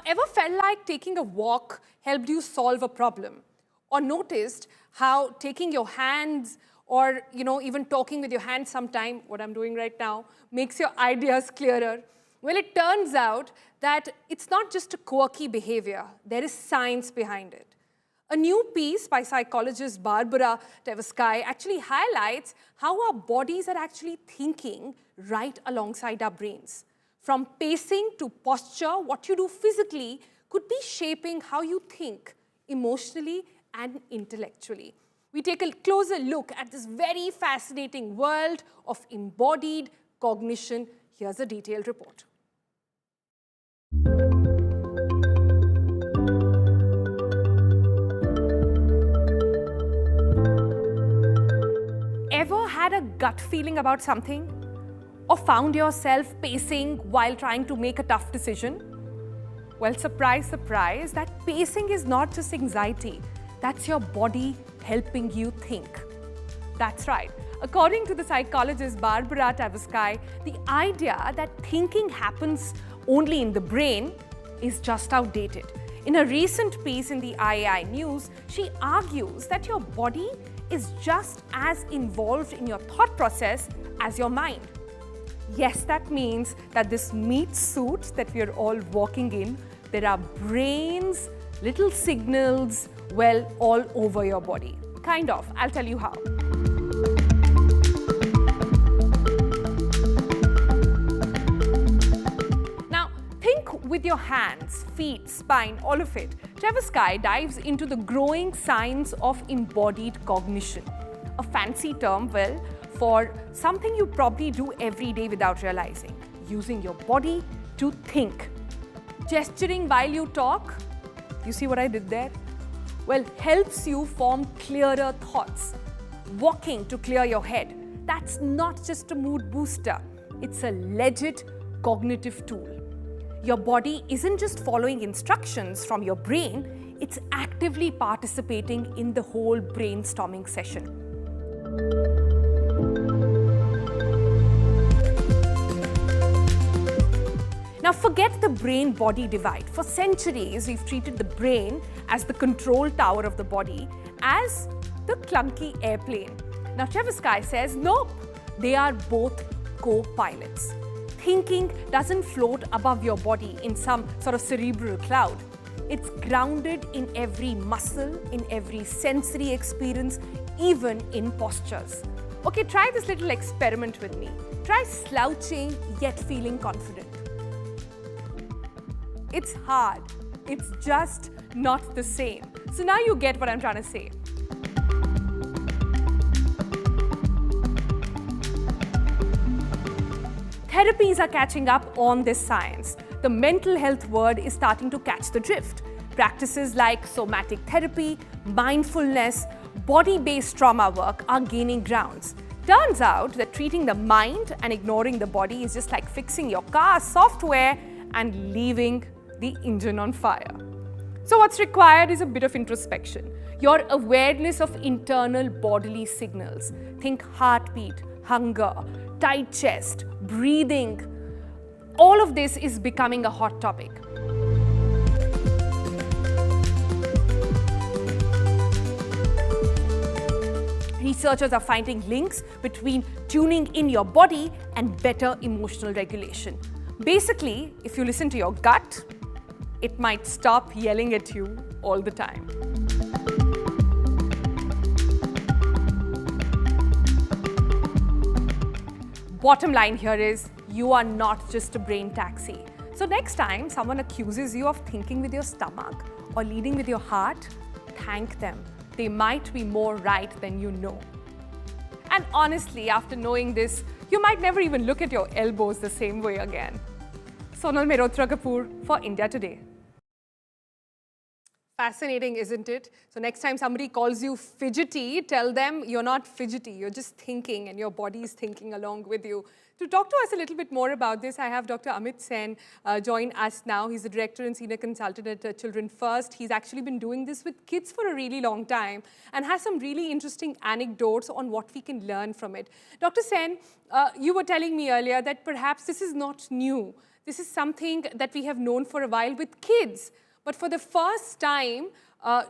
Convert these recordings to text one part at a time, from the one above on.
ever felt like taking a walk helped you solve a problem? Or noticed how taking your hands or even talking with your hands sometime, what I'm doing right now, makes your ideas clearer? Well, it turns out that it's not just a quirky behavior. There is science behind it. A new piece by psychologist Barbara Tverskaya actually highlights how our bodies are actually thinking right alongside our brains. From pacing to posture, what you do physically could be shaping how you think emotionally and intellectually. We take a closer look at this very fascinating world of embodied cognition. Here's a detailed report. Ever had a gut feeling about something? Or found yourself pacing while trying to make a tough decision? Well, surprise, surprise, that pacing is not just anxiety. That's your body helping you think. That's right. According to the psychologist Barbara Tverskaya, the idea that thinking happens only in the brain is just outdated. In a recent piece in the IAI News, she argues that your body is just as involved in your thought process as your mind. Yes, that means that this meat suit that we are all walking in, there are brains, little signals, well, all over your body. Kind of. I'll tell you how. Now, think with your hands, feet, spine, all of it. Tverskaya dives into the growing science of embodied cognition. A fancy term, well, for something you probably do every day without realizing, using your body to think. Gesturing while you talk, you see what I did there? Well, helps you form clearer thoughts. Walking to clear your head, that's not just a mood booster, it's a legit cognitive tool. Your body isn't just following instructions from your brain, it's actively participating in the whole brainstorming session. Now forget the brain-body divide. For centuries, we've treated the brain as the control tower of the body, as the clunky airplane. Now Tverskaya says, nope, they are both co-pilots. Thinking doesn't float above your body in some sort of cerebral cloud. It's grounded in every muscle, in every sensory experience, even in postures. Okay, try this little experiment with me. Try slouching yet feeling confident. It's hard. It's just not the same. So now you get what I'm trying to say. Therapies are catching up on this science. The mental health word is starting to catch the drift. Practices like somatic therapy, mindfulness, body-based trauma work are gaining grounds. Turns out that treating the mind and ignoring the body is just like fixing your car's software and leaving the engine on fire. So what's required is a bit of introspection. Your awareness of internal bodily signals. Think heartbeat, hunger, tight chest, breathing. All of this is becoming a hot topic. Researchers are finding links between tuning in your body and better emotional regulation. Basically, if you listen to your gut, it might stop yelling at you all the time. Bottom line here is, you are not just a brain taxi. So next time someone accuses you of thinking with your stomach or leading with your heart, thank them. They might be more right than you know. And honestly, after knowing this, you might never even look at your elbows the same way again. Sonal, Mehrotra, Kapoor for India Today. Fascinating, isn't it? So next time somebody calls you fidgety, tell them you're not fidgety, you're just thinking and your body is thinking along with you. To talk to us a little bit more about this, I have Dr. Amit Sen join us now. He's the director and senior consultant at Children First. He's actually been doing this with kids for a really long time and has some really interesting anecdotes on what we can learn from it. Dr. Sen, you were telling me earlier that perhaps this is not new. This is something that we have known for a while with kids. But for the first time,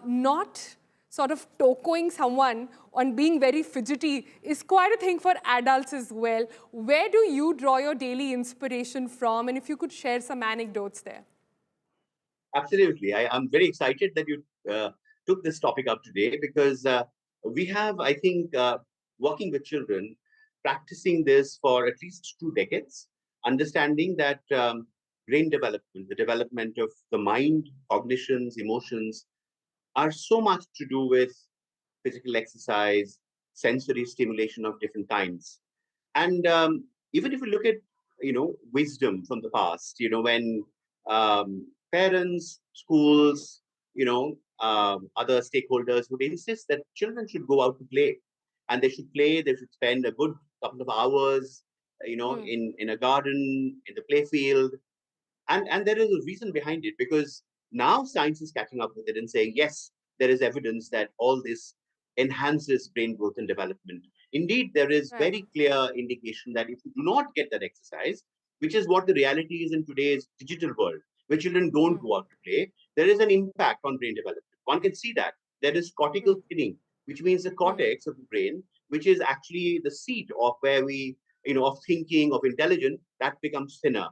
not sort of tokoing someone on being very fidgety is quite a thing for adults as well. Where do you draw your daily inspiration from? And if you could share some anecdotes there. Absolutely. I'm very excited that you took this topic up today because we have, I think, working with children, practicing this for at least 2 decades, understanding that brain development, the development of the mind, cognitions, emotions, are so much to do with physical exercise, sensory stimulation of different kinds. And even if you look at, wisdom from the past, when parents, schools, other stakeholders would insist that children should go out to play, and they should play. They should spend a good couple of hours, in a garden, in the playfield, and there is a reason behind it, because now science is catching up with it and saying, yes, there is evidence that all this enhances brain growth and development. Indeed, there is Right. very clear indication that if you do not get that exercise, which is what the reality is in today's digital world, where children don't go out to play, there is an impact on brain development. One can see that there is cortical thinning, which means the cortex of the brain, which is actually the seat of where we, of thinking, of intelligence, that becomes thinner.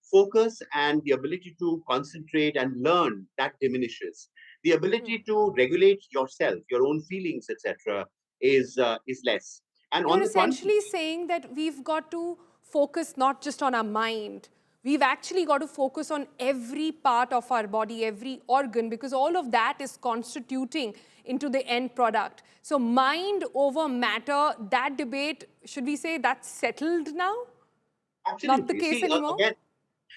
Focus and the ability to concentrate and learn, that diminishes. The ability to regulate yourself, your own feelings, etc., is less. And You're on the contrary, essentially saying that we've got to focus not just on our mind, we've actually got to focus on every part of our body, every organ, because all of that is constituting into the end product. So mind over matter, that debate, should we say that's settled now? Not the absolutely. case See, anymore? again,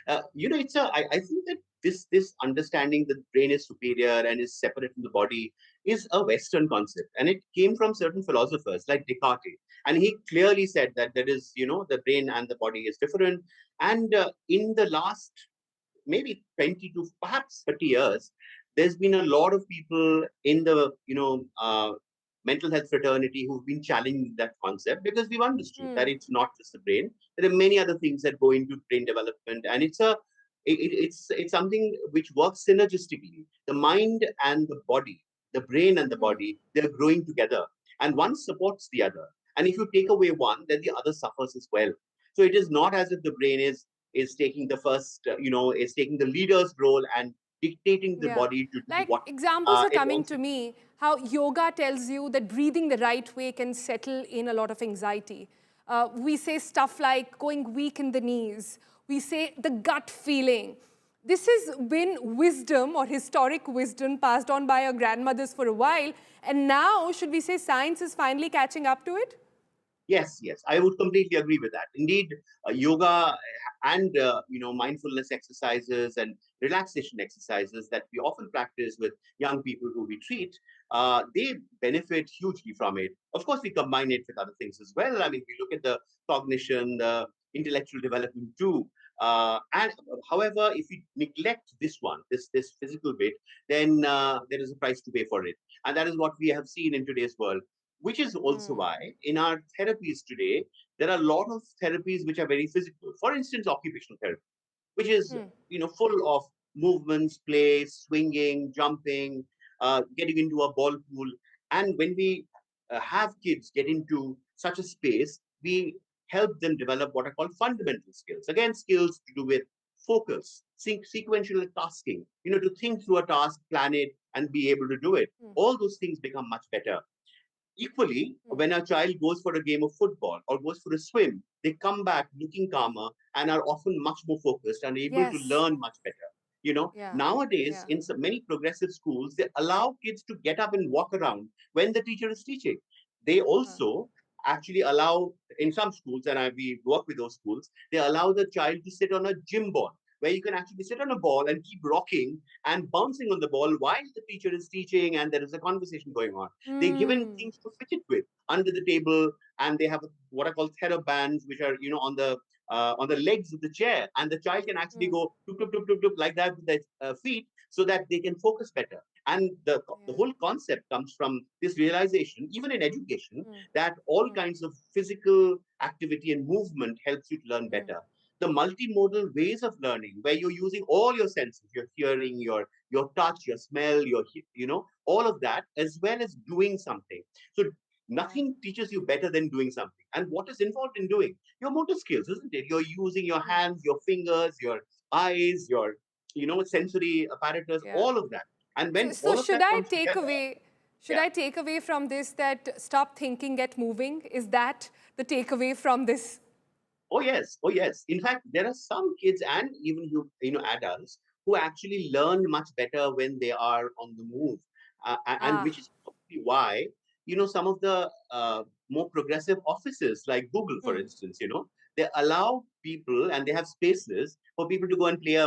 I think that this understanding that the brain is superior and is separate from the body is a Western concept, and it came from certain philosophers like Descartes, and he clearly said that there is, the brain and the body is different. And in the last maybe 20 to perhaps 30 years, there's been a lot of people in the, mental health fraternity who've been challenging that concept, because we've understood that it's not just the brain. There are many other things that go into brain development, and it's something which works synergistically. The mind and the body, the brain and the body, they're growing together, and one supports the other. And if you take away one, then the other suffers as well. So it is not as if the brain is taking the first, is taking the leader's role and dictating the Yeah. body to do Like what examples are it coming wants to to do. me, how yoga tells you that breathing the right way can settle in a lot of anxiety. We say stuff like going weak in the knees. We say the gut feeling. This has been wisdom or historic wisdom passed on by our grandmothers for a while. And now, should we say science is finally catching up to it? Yes, yes, I would completely agree with that. Indeed, yoga and mindfulness exercises and relaxation exercises that we often practice with young people who we treat, they benefit hugely from it. Of course, we combine it with other things as well. I mean, we look at the cognition, the intellectual development too. And however, if we neglect this one, this physical bit, then there is a price to pay for it, and that is what we have seen in today's world, which is also why in our therapies today, there are a lot of therapies which are very physical. For instance, occupational therapy, which is, full of movements, play, swinging, jumping, getting into a ball pool. And when we have kids get into such a space, we help them develop what are called fundamental skills. Again, skills to do with focus, sequential tasking, to think through a task, plan it, and be able to do it. All those things become much better. Equally, when a child goes for a game of football or goes for a swim, they come back looking calmer and are often much more focused and able to Yes. learn much better. Yeah. Nowadays, Yeah. in many progressive schools, they allow kids to get up and walk around when the teacher is teaching. They also actually allow, in some schools, and we work with those schools, they allow the child to sit on a gym ball, where you can actually sit on a ball and keep rocking and bouncing on the ball while the teacher is teaching and there is a conversation going on. They're given things to fidget with under the table, and they have what are called therabands, which are, on the legs of the chair, and the child can actually go tuk, tuk, tuk, tuk, tuk, like that with their feet, so that they can focus better. And the whole concept comes from this realization, even in education, that all kinds of physical activity and movement helps you to learn better. the multimodal ways of learning, where you're using all your senses, your hearing, your touch, your smell, all of that, as well as doing something. So nothing teaches you better than doing something. And what is involved in doing? Your motor skills, isn't it? You're using your hands, your fingers, your eyes, your sensory apparatus, Yeah. all of that. And So, when so all of should that I comes take together, away? Should yeah. I take away from this that stop thinking, get moving? Is that the takeaway from this? Oh yes, oh yes. In fact, there are some kids and even adults who actually learn much better when they are on the move, and Ah, which is probably why some of the more progressive offices like Google, for hmm. instance, they allow people and they have spaces for people to go and play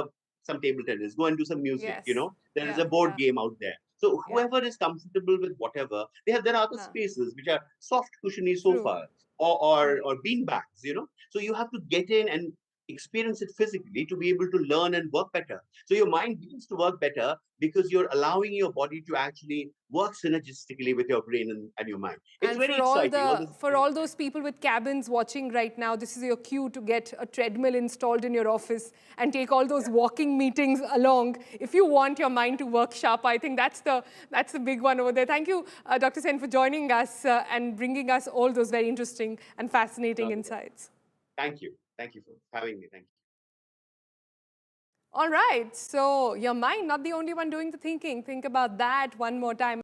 some table tennis, go and do some music. Yes. There is Yeah, a board yeah, game out there. So yeah. whoever is comfortable with whatever, there are other Ah, spaces which are soft cushiony true, sofas or true. or bean bags. So you have to get in and experience it physically to be able to learn and work better. So your mind begins to work better because you're allowing your body to actually work synergistically with your brain and your mind. It's And very exciting. All this is for very all exciting. those people with cabins watching right now, this is your cue to get a treadmill installed in your office and take all those walking meetings along. If you want your mind to work sharp, I think that's the big one over there. Thank you, Dr. Sen, for joining us and bringing us all those very interesting and fascinating No, insights. thank you. Thank you for having me. Thank you. All right, so your mind, not the only one doing the thinking. Think about that one more time.